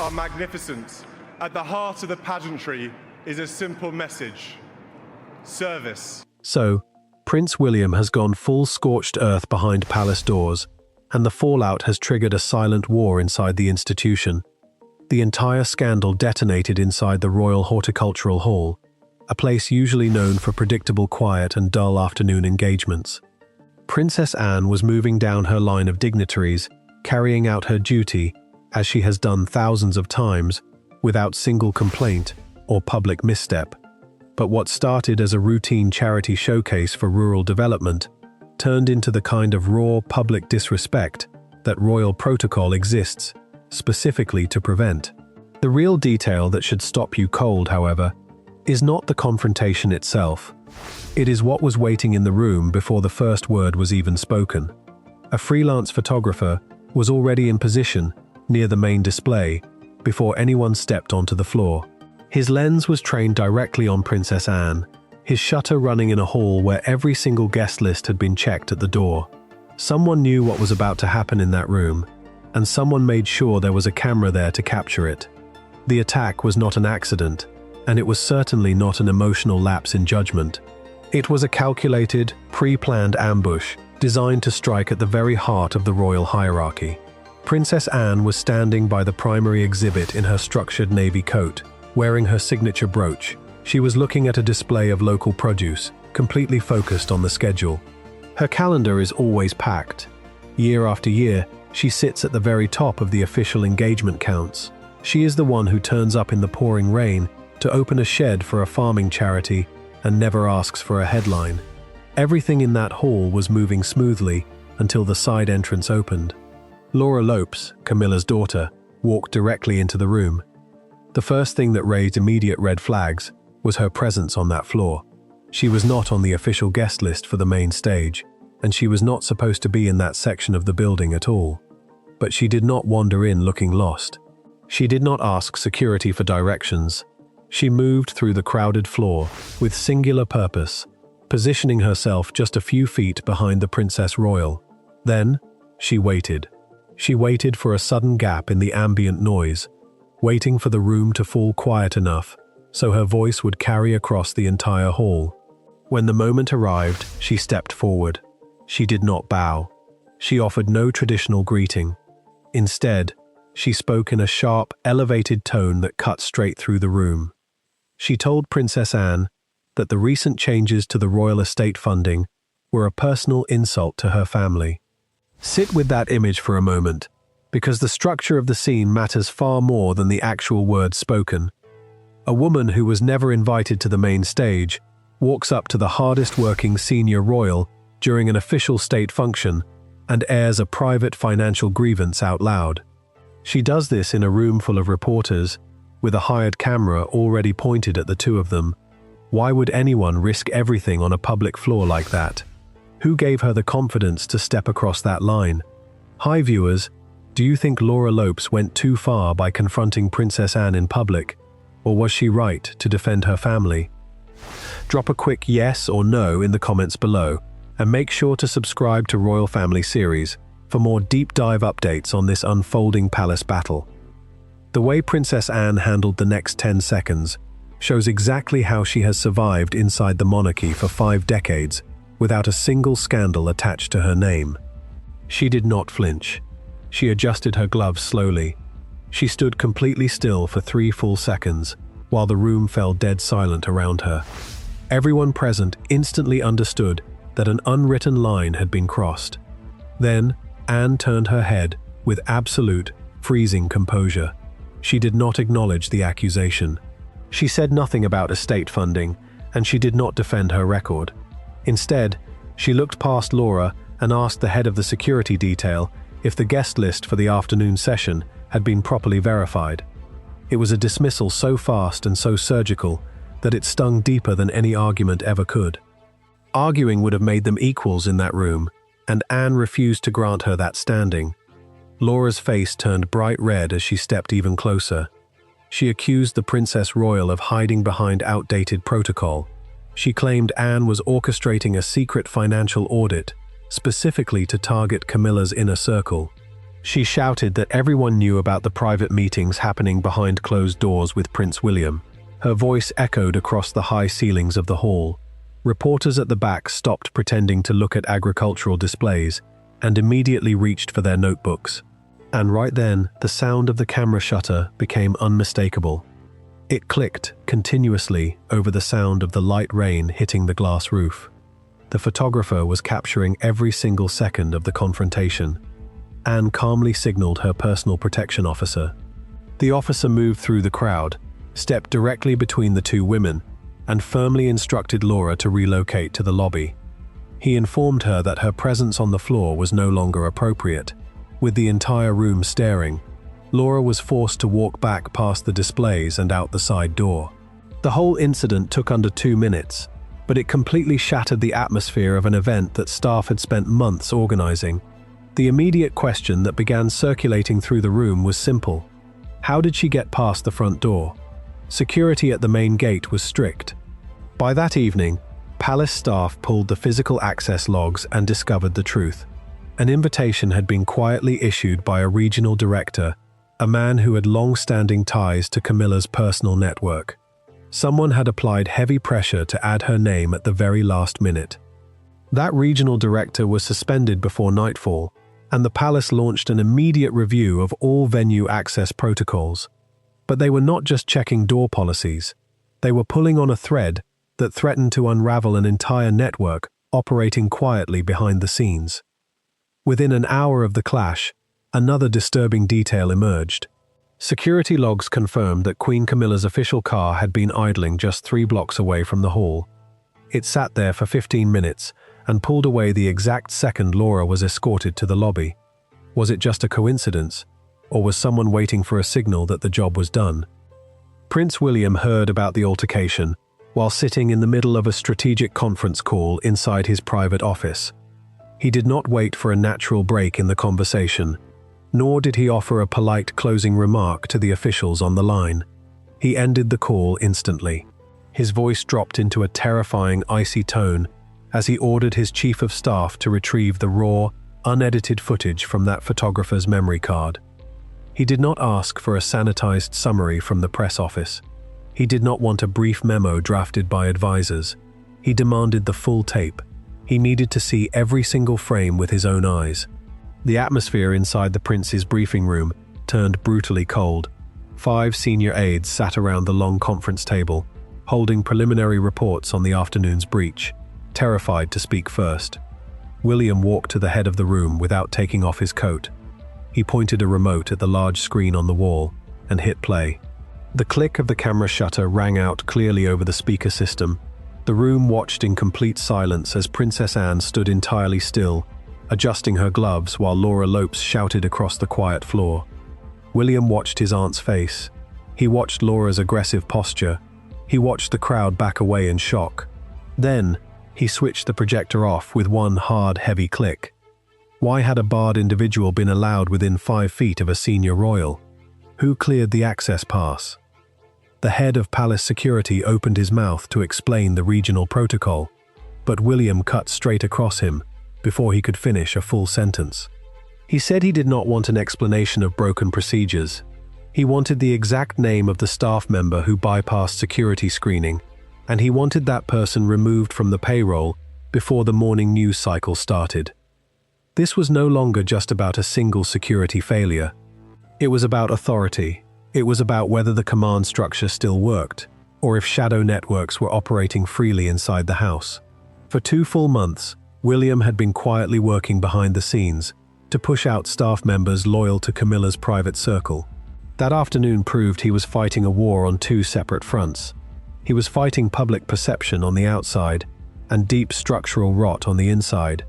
are magnificent, at the heart of the pageantry is a simple message: service. So, Prince William has gone full scorched earth behind palace doors, and the fallout has triggered a silent war inside the institution. The entire scandal detonated inside the Royal Horticultural Hall, a place usually known for predictable quiet and dull afternoon engagements. Princess Anne was moving down her line of dignitaries, carrying out her duty, as she has done thousands of times, without single complaint or public misstep. But what started as a routine charity showcase for rural development turned into the kind of raw public disrespect that royal protocol exists specifically to prevent. The real detail that should stop you cold, however, is not the confrontation itself. It is what was waiting in the room before the first word was even spoken. A freelance photographer was already in position near the main display before anyone stepped onto the floor. His lens was trained directly on Princess Anne, his shutter running in a hall where every single guest list had been checked at the door. Someone knew what was about to happen in that room, and someone made sure there was a camera there to capture it. The attack was not an accident, and it was certainly not an emotional lapse in judgment. It was a calculated, pre-planned ambush designed to strike at the very heart of the royal hierarchy. Princess Anne was standing by the primary exhibit in her structured navy coat, wearing her signature brooch. She was looking at a display of local produce, completely focused on the schedule. Her calendar is always packed. Year after year, she sits at the very top of the official engagement counts. She is the one who turns up in the pouring rain to open a shed for a farming charity and never asks for a headline. Everything in that hall was moving smoothly until the side entrance opened. Laura Lopes, Camilla's daughter, walked directly into the room. The first thing that raised immediate red flags was her presence on that floor. She was not on the official guest list for the main stage, and she was not supposed to be in that section of the building at all. But she did not wander in looking lost. She did not ask security for directions. She moved through the crowded floor with singular purpose, positioning herself just a few feet behind the Princess Royal. Then, she waited. She waited for a sudden gap in the ambient noise, waiting for the room to fall quiet enough so her voice would carry across the entire hall. When the moment arrived, she stepped forward. She did not bow. She offered no traditional greeting. Instead, she spoke in a sharp, elevated tone that cut straight through the room. She told Princess Anne that the recent changes to the royal estate funding were a personal insult to her family. Sit with that image for a moment, because the structure of the scene matters far more than the actual words spoken. A woman who was never invited to the main stage walks up to the hardest-working senior royal during an official state function and airs a private financial grievance out loud. She does this in a room full of reporters, with a hired camera already pointed at the two of them. Why would anyone risk everything on a public floor like that? Who gave her the confidence to step across that line? Hi viewers, do you think Laura Lopes went too far by confronting Princess Anne in public, or was she right to defend her family? Drop a quick yes or no in the comments below, and make sure to subscribe to Royal Family Series for more deep dive updates on this unfolding palace battle. The way Princess Anne handled the next 10 seconds shows exactly how she has survived inside the monarchy for 5 decades without a single scandal attached to her name. She did not flinch. She adjusted her gloves slowly. She stood completely still for 3 full seconds while the room fell dead silent around her. Everyone present instantly understood that an unwritten line had been crossed. Then, Anne turned her head with absolute, freezing composure. She did not acknowledge the accusation. She said nothing about estate funding, and she did not defend her record. Instead, she looked past Laura and asked the head of the security detail if the guest list for the afternoon session had been properly verified. It was a dismissal so fast and so surgical that it stung deeper than any argument ever could. Arguing would have made them equals in that room, and Anne refused to grant her that standing. Laura's face turned bright red as she stepped even closer. She accused the Princess Royal of hiding behind outdated protocol. She claimed Anne was orchestrating a secret financial audit, specifically to target Camilla's inner circle. She shouted that everyone knew about the private meetings happening behind closed doors with Prince William. Her voice echoed across the high ceilings of the hall. Reporters at the back stopped pretending to look at agricultural displays and immediately reached for their notebooks. And right then, the sound of the camera shutter became unmistakable. It clicked continuously over the sound of the light rain hitting the glass roof. The photographer was capturing every single second of the confrontation. Anne calmly signaled her personal protection officer. The officer moved through the crowd, stepped directly between the two women, and firmly instructed Laura to relocate to the lobby. He informed her that her presence on the floor was no longer appropriate. With the entire room staring, Laura was forced to walk back past the displays and out the side door. The whole incident took under 2 minutes, but it completely shattered the atmosphere of an event that staff had spent months organizing. The immediate question that began circulating through the room was simple. How did she get past the front door? Security at the main gate was strict. By that evening, palace staff pulled the physical access logs and discovered the truth. An invitation had been quietly issued by a regional director, a man who had long-standing ties to Camilla's personal network. Someone had applied heavy pressure to add her name at the very last minute. That regional director was suspended before nightfall, and the palace launched an immediate review of all venue access protocols. But they were not just checking door policies. They were pulling on a thread that threatened to unravel an entire network operating quietly behind the scenes. Within an hour of the clash, another disturbing detail emerged. Security logs confirmed that Queen Camilla's official car had been idling just 3 blocks away from the hall. It sat there for 15 minutes and pulled away the exact second Laura was escorted to the lobby. Was it just a coincidence, or was someone waiting for a signal that the job was done? Prince William heard about the altercation while sitting in the middle of a strategic conference call inside his private office. He did not wait for a natural break in the conversation, nor did he offer a polite closing remark to the officials on the line. He ended the call instantly. His voice dropped into a terrifying, icy tone as he ordered his chief of staff to retrieve the raw, unedited footage from that photographer's memory card. He did not ask for a sanitized summary from the press office. He did not want a brief memo drafted by advisors. He demanded the full tape. He needed to see every single frame with his own eyes. The atmosphere inside the prince's briefing room turned brutally cold. 5 senior aides sat around the long conference table, holding preliminary reports on the afternoon's breach, terrified to speak first. William walked to the head of the room without taking off his coat. He pointed a remote at the large screen on the wall and hit play. The click of the camera shutter rang out clearly over the speaker system. The room watched in complete silence as Princess Anne stood entirely still, adjusting her gloves while Laura Lopes shouted across the quiet floor. William watched his aunt's face. He watched Laura's aggressive posture. He watched the crowd back away in shock. Then, he switched the projector off with one hard, heavy click. Why had a barred individual been allowed within 5 feet of a senior royal? Who cleared the access pass? The head of palace security opened his mouth to explain the regional protocol, but William cut straight across him before he could finish a full sentence. He said he did not want an explanation of broken procedures. He wanted the exact name of the staff member who bypassed security screening, and he wanted that person removed from the payroll before the morning news cycle started. This was no longer just about a single security failure. It was about authority. It was about whether the command structure still worked, or if shadow networks were operating freely inside the house. For 2 full months, William had been quietly working behind the scenes to push out staff members loyal to Camilla's private circle. That afternoon proved he was fighting a war on 2 separate fronts. He was fighting public perception on the outside and deep structural rot on the inside.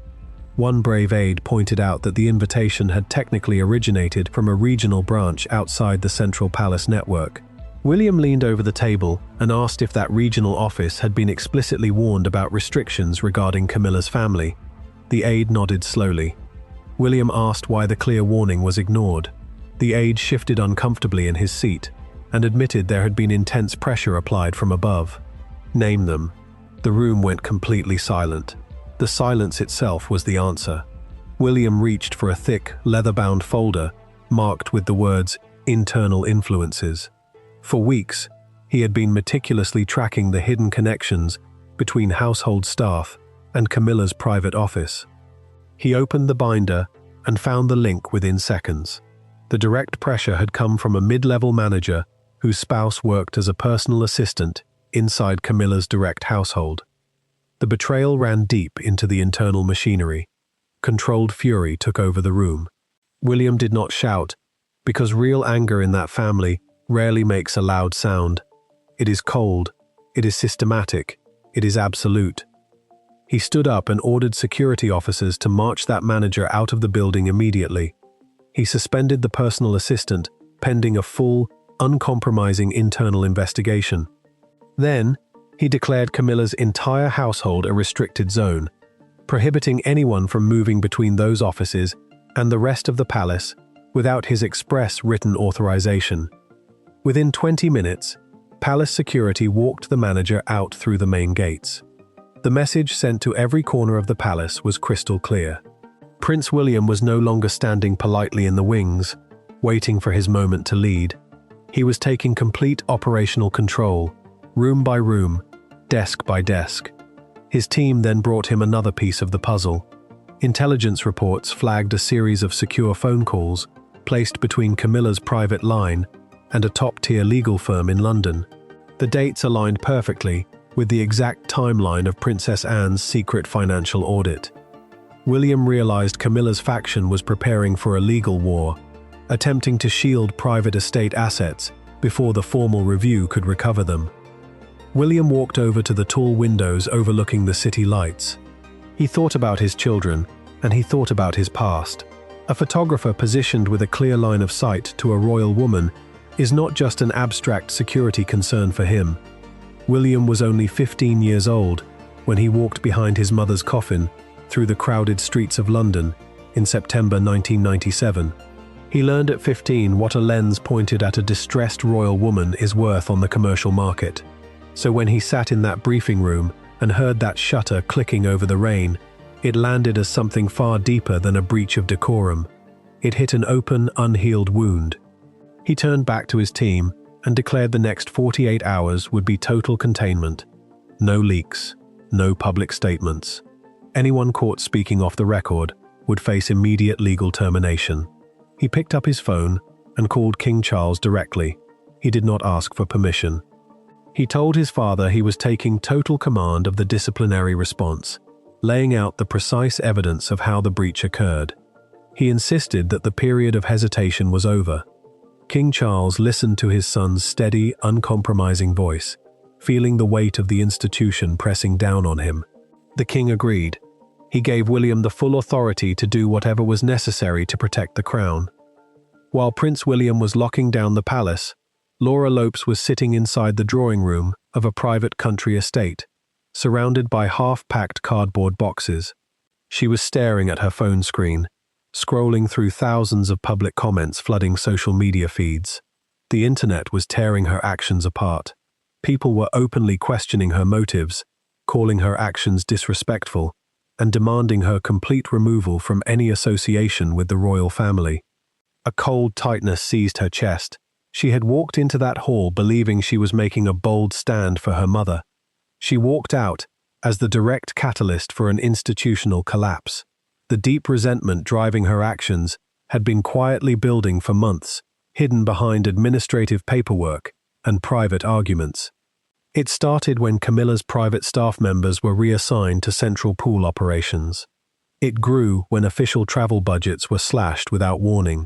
One brave aide pointed out that the invitation had technically originated from a regional branch outside the central palace network. William leaned over the table and asked if that regional office had been explicitly warned about restrictions regarding Camilla's family. The aide nodded slowly. William asked why the clear warning was ignored. The aide shifted uncomfortably in his seat and admitted there had been intense pressure applied from above. Name them. The room went completely silent. The silence itself was the answer. William reached for a thick, leather-bound folder marked with the words "Internal Influences." For weeks, he had been meticulously tracking the hidden connections between household staff and Camilla's private office. He opened the binder and found the link within seconds. The direct pressure had come from a mid-level manager whose spouse worked as a personal assistant inside Camilla's direct household. The betrayal ran deep into the internal machinery. Controlled fury took over the room. William did not shout, because real anger in that family rarely makes a loud sound. It is cold, it is systematic, it is absolute. He stood up and ordered security officers to march that manager out of the building immediately. He suspended the personal assistant, pending a full, uncompromising internal investigation. Then, he declared Camilla's entire household a restricted zone, prohibiting anyone from moving between those offices and the rest of the palace without his express written authorization. Within 20 minutes, palace security walked the manager out through the main gates. The message sent to every corner of the palace was crystal clear. Prince William was no longer standing politely in the wings, waiting for his moment to lead. He was taking complete operational control, room by room, desk by desk. His team then brought him another piece of the puzzle. Intelligence reports flagged a series of secure phone calls placed between Camilla's private line and a top-tier legal firm in London. The dates aligned perfectly with the exact timeline of Princess Anne's secret financial audit. William realized Camilla's faction was preparing for a legal war, attempting to shield private estate assets before the formal review could recover them. William walked over to the tall windows overlooking the city lights. He thought about his children, and he thought about his past. A photographer positioned with a clear line of sight to a royal woman is not just an abstract security concern for him. William was only 15 years old when he walked behind his mother's coffin through the crowded streets of London in September 1997. He learned at 15 what a lens pointed at a distressed royal woman is worth on the commercial market. So when he sat in that briefing room and heard that shutter clicking over the rain, it landed as something far deeper than a breach of decorum. It hit an open, unhealed wound. He turned back to his team and declared the next 48 hours would be total containment. No leaks, no public statements. Anyone caught speaking off the record would face immediate legal termination. He picked up his phone and called King Charles directly. He did not ask for permission. He told his father he was taking total command of the disciplinary response, laying out the precise evidence of how the breach occurred. He insisted that the period of hesitation was over. King Charles listened to his son's steady, uncompromising voice, feeling the weight of the institution pressing down on him. The king agreed. He gave William the full authority to do whatever was necessary to protect the crown. While Prince William was locking down the palace, Laura Lopes was sitting inside the drawing room of a private country estate, surrounded by half-packed cardboard boxes. She was staring at her phone screen, scrolling through thousands of public comments flooding social media feeds. The internet was tearing her actions apart. People were openly questioning her motives, calling her actions disrespectful, and demanding her complete removal from any association with the royal family. A cold tightness seized her chest. She had walked into that hall believing she was making a bold stand for her mother. She walked out as the direct catalyst for an institutional collapse. The deep resentment driving her actions had been quietly building for months, hidden behind administrative paperwork and private arguments. It started when Camilla's private staff members were reassigned to central pool operations. It grew when official travel budgets were slashed without warning.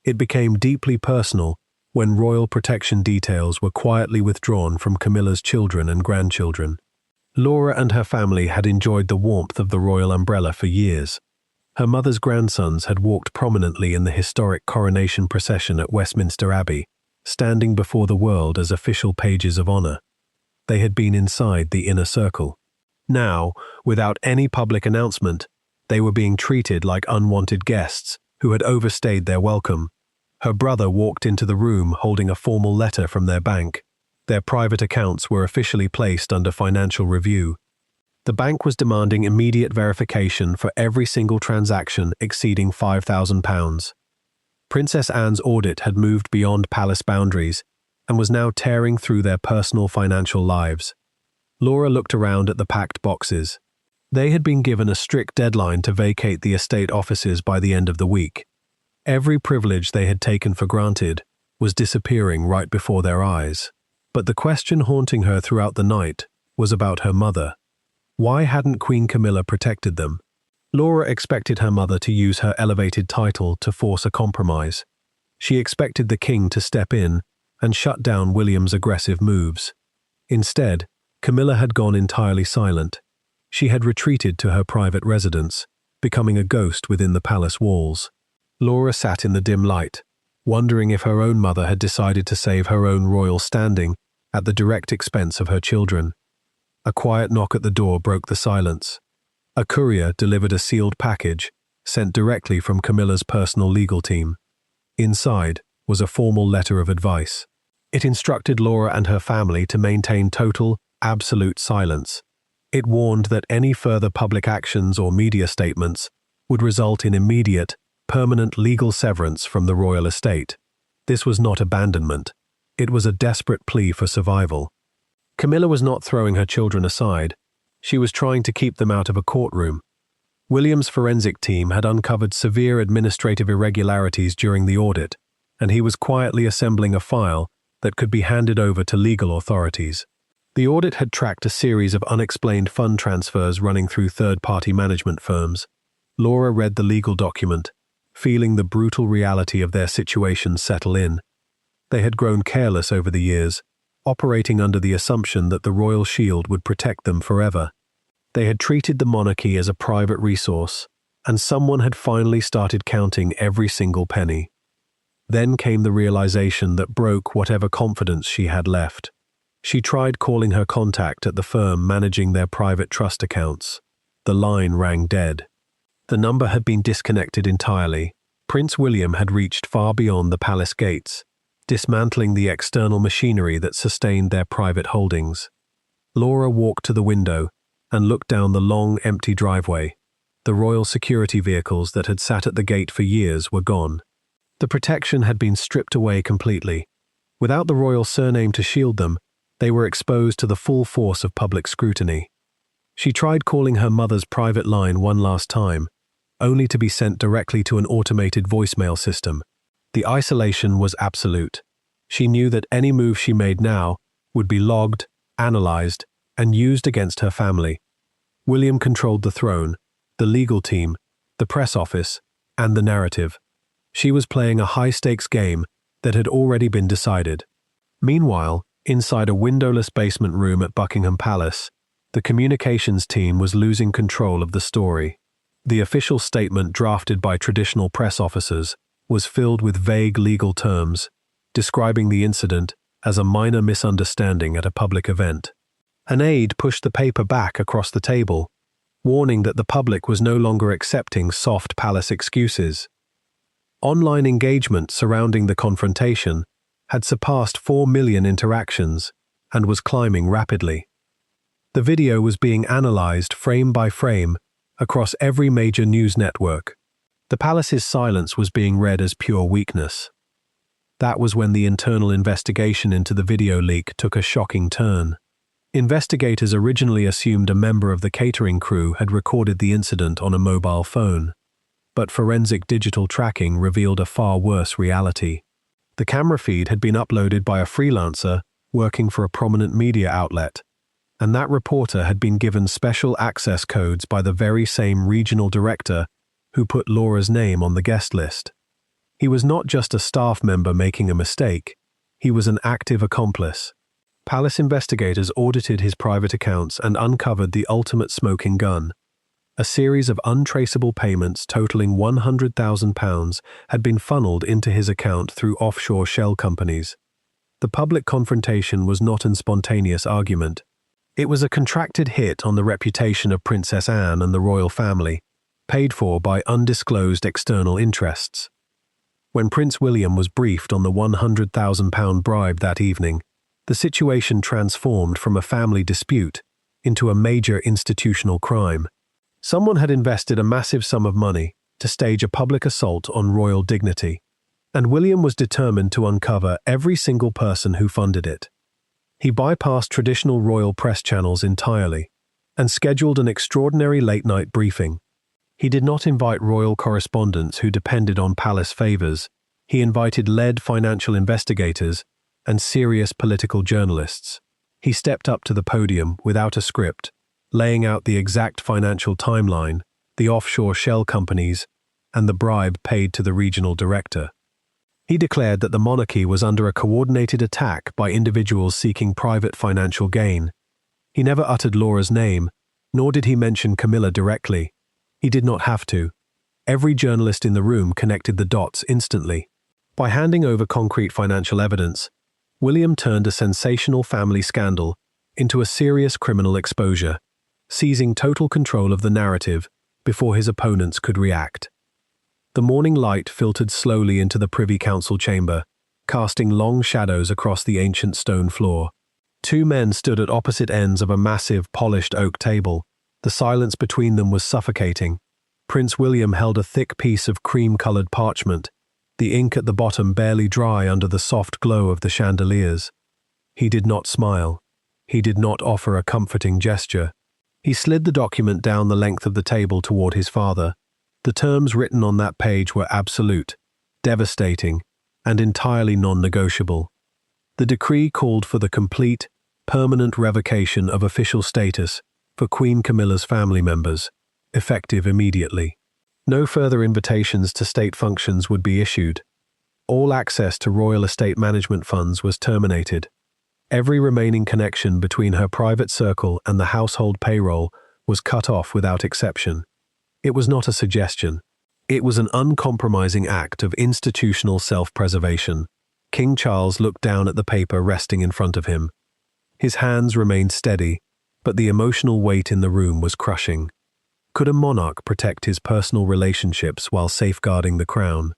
It became deeply personal when royal protection details were quietly withdrawn from Camilla's children and grandchildren. Laura and her family had enjoyed the warmth of the royal umbrella for years. Her mother's grandsons had walked prominently in the historic coronation procession at Westminster Abbey, standing before the world as official pages of honor. They had been inside the inner circle. Now, without any public announcement, they were being treated like unwanted guests who had overstayed their welcome. Her brother walked into the room holding a formal letter from their bank. Their private accounts were officially placed under financial review. The bank was demanding immediate verification for every single transaction exceeding £5,000. Princess Anne's audit had moved beyond palace boundaries and was now tearing through their personal financial lives. Laura looked around at the packed boxes. They had been given a strict deadline to vacate the estate offices by the end of the week. Every privilege they had taken for granted was disappearing right before their eyes. But the question haunting her throughout the night was about her mother. Why hadn't Queen Camilla protected them? Laura expected her mother to use her elevated title to force a compromise. She expected the king to step in and shut down William's aggressive moves. Instead, Camilla had gone entirely silent. She had retreated to her private residence, becoming a ghost within the palace walls. Laura sat in the dim light, wondering if her own mother had decided to save her own royal standing at the direct expense of her children. A quiet knock at the door broke the silence. A courier delivered a sealed package, sent directly from Camilla's personal legal team. Inside was a formal letter of advice. It instructed Laura and her family to maintain total, absolute silence. It warned that any further public actions or media statements would result in immediate, permanent legal severance from the royal estate. This was not abandonment. It was a desperate plea for survival. Camilla was not throwing her children aside. She was trying to keep them out of a courtroom. William's forensic team had uncovered severe administrative irregularities during the audit, and he was quietly assembling a file that could be handed over to legal authorities. The audit had tracked a series of unexplained fund transfers running through third-party management firms. Laura read the legal document, feeling the brutal reality of their situation settle in. They had grown careless over the years, operating under the assumption that the royal shield would protect them forever. They had treated the monarchy as a private resource, and someone had finally started counting every single penny. Then came the realization that broke whatever confidence she had left. She tried calling her contact at the firm managing their private trust accounts. The line rang dead. The number had been disconnected entirely. Prince William had reached far beyond the palace gates, dismantling the external machinery that sustained their private holdings. Laura walked to the window and looked down the long, empty driveway. The royal security vehicles that had sat at the gate for years were gone. The protection had been stripped away completely. Without the royal surname to shield them, they were exposed to the full force of public scrutiny. She tried calling her mother's private line one last time, only to be sent directly to an automated voicemail system. The isolation was absolute. She knew that any move she made now would be logged, analyzed, and used against her family. William controlled the throne, the legal team, the press office, and the narrative. She was playing a high-stakes game that had already been decided. Meanwhile, inside a windowless basement room at Buckingham Palace, the communications team was losing control of the story. The official statement drafted by traditional press officers was filled with vague legal terms, describing the incident as a minor misunderstanding at a public event. An aide pushed the paper back across the table, warning that the public was no longer accepting soft palace excuses. Online engagement surrounding the confrontation had surpassed 4 million interactions and was climbing rapidly. The video was being analyzed frame by frame across every major news network. The palace's silence was being read as pure weakness. That was when the internal investigation into the video leak took a shocking turn. Investigators originally assumed a member of the catering crew had recorded the incident on a mobile phone, but forensic digital tracking revealed a far worse reality. The camera feed had been uploaded by a freelancer working for a prominent media outlet, and that reporter had been given special access codes by the very same regional director who put Laura's name on the guest list. He was not just a staff member making a mistake, he was an active accomplice. Palace investigators audited his private accounts and uncovered the ultimate smoking gun. A series of untraceable payments totaling £100,000 had been funneled into his account through offshore shell companies. The public confrontation was not a spontaneous argument. It was a contracted hit on the reputation of Princess Anne and the royal family, paid for by undisclosed external interests. When Prince William was briefed on the £100,000 bribe that evening, the situation transformed from a family dispute into a major institutional crime. Someone had invested a massive sum of money to stage a public assault on royal dignity, and William was determined to uncover every single person who funded it. He bypassed traditional royal press channels entirely and scheduled an extraordinary late-night briefing. He did not invite royal correspondents who depended on palace favors. He invited lead financial investigators and serious political journalists. He stepped up to the podium without a script, laying out the exact financial timeline, the offshore shell companies, and the bribe paid to the regional director. He declared that the monarchy was under a coordinated attack by individuals seeking private financial gain. He never uttered Laura's name, nor did he mention Camilla directly. He did not have to. Every journalist in the room connected the dots instantly. By handing over concrete financial evidence, William turned a sensational family scandal into a serious criminal exposure, seizing total control of the narrative before his opponents could react. The morning light filtered slowly into the Privy Council chamber, casting long shadows across the ancient stone floor. Two men stood at opposite ends of a massive, polished oak table. The silence between them was suffocating. Prince William held a thick piece of cream-colored parchment, the ink at the bottom barely dry under the soft glow of the chandeliers. He did not smile. He did not offer a comforting gesture. He slid the document down the length of the table toward his father. The terms written on that page were absolute, devastating, and entirely non-negotiable. The decree called for the complete, permanent revocation of official status for Queen Camilla's family members, effective immediately. No further invitations to state functions would be issued. All access to royal estate management funds was terminated. Every remaining connection between her private circle and the household payroll was cut off without exception. It was not a suggestion. It was an uncompromising act of institutional self-preservation. King Charles looked down at the paper resting in front of him. His hands remained steady, but the emotional weight in the room was crushing. Could a monarch protect his personal relationships while safeguarding the crown?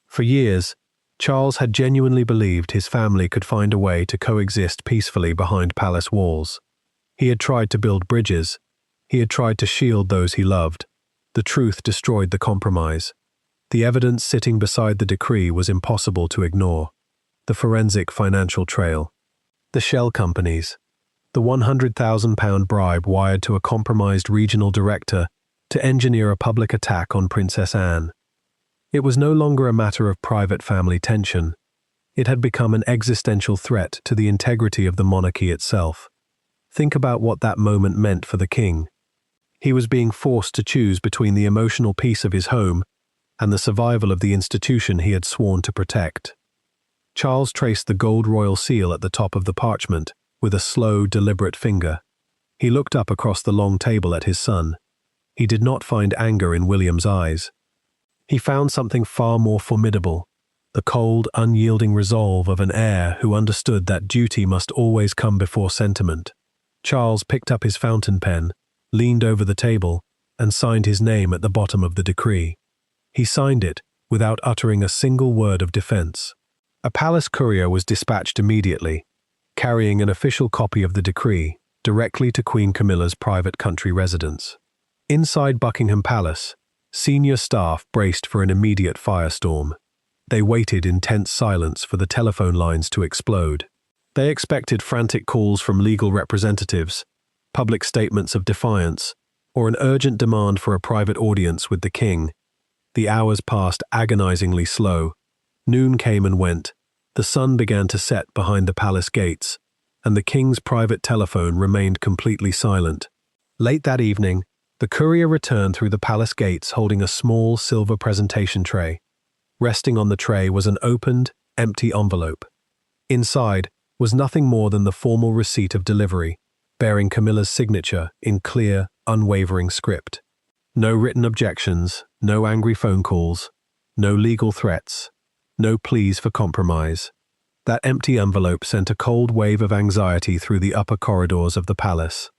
For years, Charles had genuinely believed his family could find a way to coexist peacefully behind palace walls. He had tried to build bridges. He had tried to shield those he loved. The truth destroyed the compromise. The evidence sitting beside the decree was impossible to ignore. The forensic financial trail. The shell companies. The £100,000 bribe wired to a compromised regional director to engineer a public attack on Princess Anne. It was no longer a matter of private family tension. It had become an existential threat to the integrity of the monarchy itself. Think about what that moment meant for the king. He was being forced to choose between the emotional peace of his home and the survival of the institution he had sworn to protect. Charles traced the gold royal seal at the top of the parchment with a slow, deliberate finger. He looked up across the long table at his son. He did not find anger in William's eyes. He found something far more formidable, the cold, unyielding resolve of an heir who understood that duty must always come before sentiment. Charles picked up his fountain pen, leaned over the table, and signed his name at the bottom of the decree. He signed it without uttering a single word of defense. A palace courier was dispatched immediately, carrying an official copy of the decree directly to Queen Camilla's private country residence. Inside Buckingham Palace, senior staff braced for an immediate firestorm. They waited in tense silence for the telephone lines to explode. They expected frantic calls from legal representatives, public statements of defiance, or an urgent demand for a private audience with the king. The hours passed agonizingly slow. Noon came and went. The sun began to set behind the palace gates, and the king's private telephone remained completely silent. Late that evening, the courier returned through the palace gates holding a small silver presentation tray. Resting on the tray was an opened, empty envelope. Inside was nothing more than the formal receipt of delivery, bearing Camilla's signature in clear, unwavering script. No written objections, no angry phone calls, no legal threats, no pleas for compromise. That empty envelope sent a cold wave of anxiety through the upper corridors of the palace.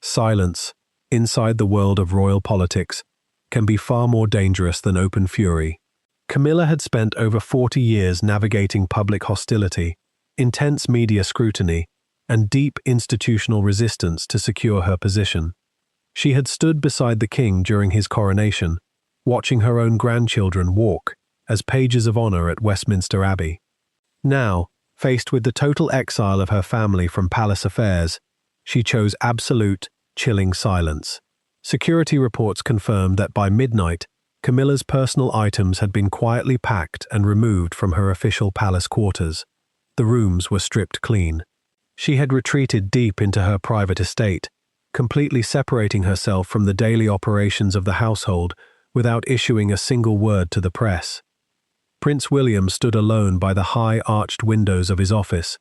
Silence, inside the world of royal politics, can be far more dangerous than open fury. Camilla had spent over 40 years navigating public hostility, intense media scrutiny, and deep institutional resistance to secure her position. She had stood beside the king during his coronation, watching her own grandchildren walk as pages of honor at Westminster Abbey. Now, faced with the total exile of her family from palace affairs, she chose absolute, chilling silence. Security reports confirmed that by midnight, Camilla's personal items had been quietly packed and removed from her official palace quarters. The rooms were stripped clean. She had retreated deep into her private estate, completely separating herself from the daily operations of the household without issuing a single word to the press. Prince William stood alone by the high arched windows of his office,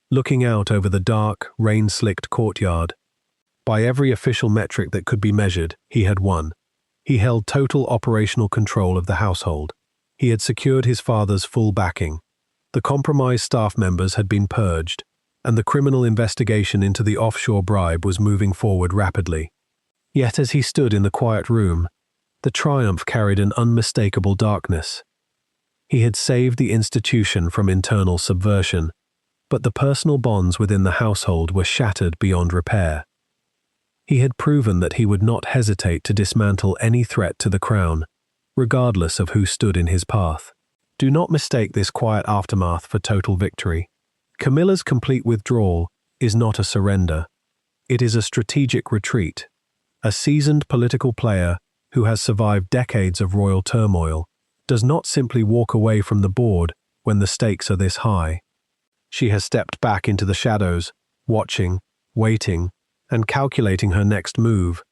looking out over the dark, rain-slicked courtyard. By every official metric that could be measured, he had won. He held total operational control of the household. He had secured his father's full backing. The compromised staff members had been purged, and the criminal investigation into the offshore bribe was moving forward rapidly. Yet as he stood in the quiet room, the triumph carried an unmistakable darkness. He had saved the institution from internal subversion, but the personal bonds within the household were shattered beyond repair. He had proven that he would not hesitate to dismantle any threat to the crown, regardless of who stood in his path. Do not mistake this quiet aftermath for total victory. Camilla's complete withdrawal is not a surrender. It is a strategic retreat. A seasoned political player who has survived decades of royal turmoil does not simply walk away from the board when the stakes are this high. She has stepped back into the shadows, watching, waiting, and calculating her next move,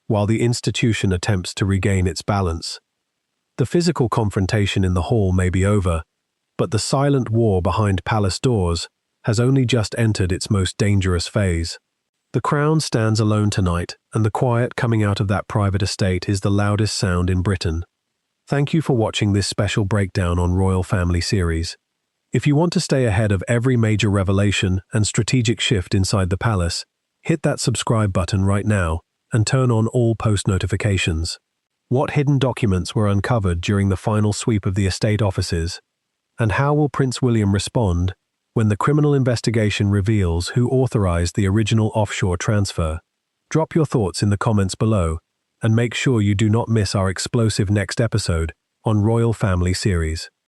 while the institution attempts to regain its balance. The physical confrontation in the hall may be over, but the silent war behind palace doors has only just entered its most dangerous phase. The crown stands alone tonight, and the quiet coming out of that private estate is the loudest sound in Britain. Thank you for watching this special breakdown on Royal Family series. If you want to stay ahead of every major revelation and strategic shift inside the palace, hit that subscribe button right now and turn on all post notifications. What hidden documents were uncovered during the final sweep of the estate offices? And how will Prince William respond when the criminal investigation reveals who authorized the original offshore transfer? Drop your thoughts in the comments below and make sure you do not miss our explosive next episode on Royal Family series.